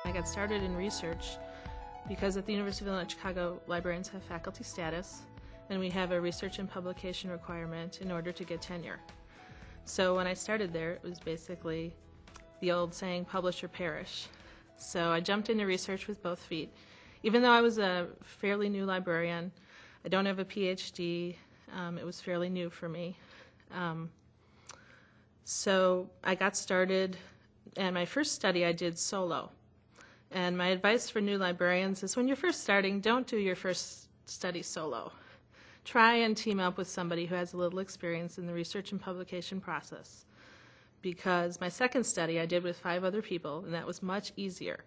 I got started in research because at the University of Illinois Chicago, librarians have faculty status, and we have a research and publication requirement in order to get tenure. So when I started there, it was basically the old saying, publish or perish. So I jumped into research with both feet. Even though I was a fairly new librarian, I don't have a PhD, it was fairly new for me. So I got started, and my first study I did solo. And my advice for new librarians is when you're first starting, don't do your first study solo. Try and team up with somebody who has a little experience in the research and publication process. Because my second study I did with 5 other people, and that was much easier.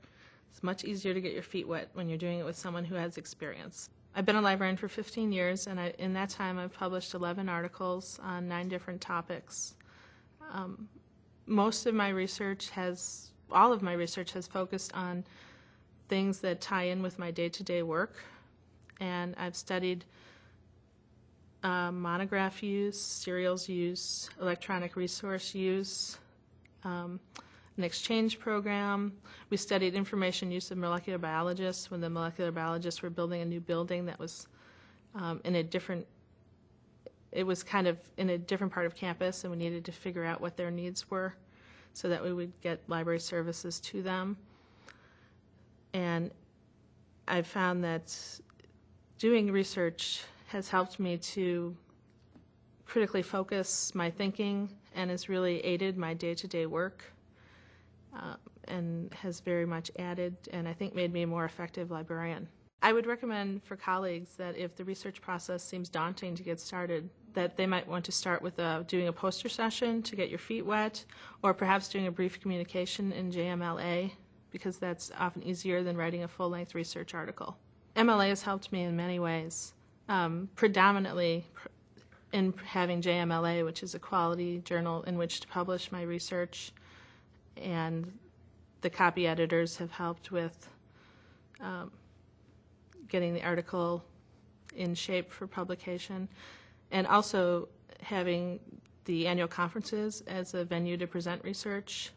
It's much easier to get your feet wet when you're doing it with someone who has experience. I've been a librarian for 15 years, and in that time I've published 11 articles on 9 different topics. Most of my research all of my research has focused on things that tie in with my day-to-day work, and I've studied monograph use, serials use, electronic resource use, an exchange program. We studied information use of molecular biologists when the molecular biologists were building a new building that was it was kind of in a different part of campus, and we needed to figure out what their needs were so that we would get library services to them. And I found that doing research has helped me to critically focus my thinking and has really aided my day-to-day work and has very much added and I think made me a more effective librarian. I would recommend for colleagues that if the research process seems daunting to get started, that they might want to start with doing a poster session to get your feet wet, or perhaps doing a brief communication in JMLA, because that's often easier than writing a full-length research article. MLA has helped me in many ways, predominantly in having JMLA, which is a quality journal in which to publish my research, and the copy editors have helped with getting the article in shape for publication, and also having the annual conferences as a venue to present research.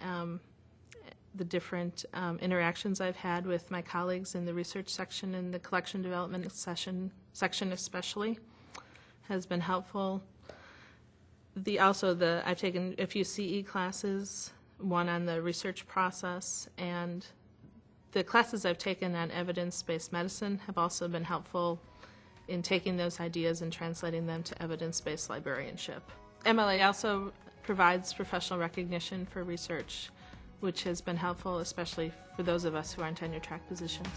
The different interactions I've had with my colleagues in the research section and the collection development section especially has been helpful. I've taken a few CE classes, one on the research process, and the classes I've taken on evidence-based medicine have also been helpful in taking those ideas and translating them to evidence-based librarianship. MLA also provides professional recognition for research, which has been helpful, especially for those of us who are in tenure track positions.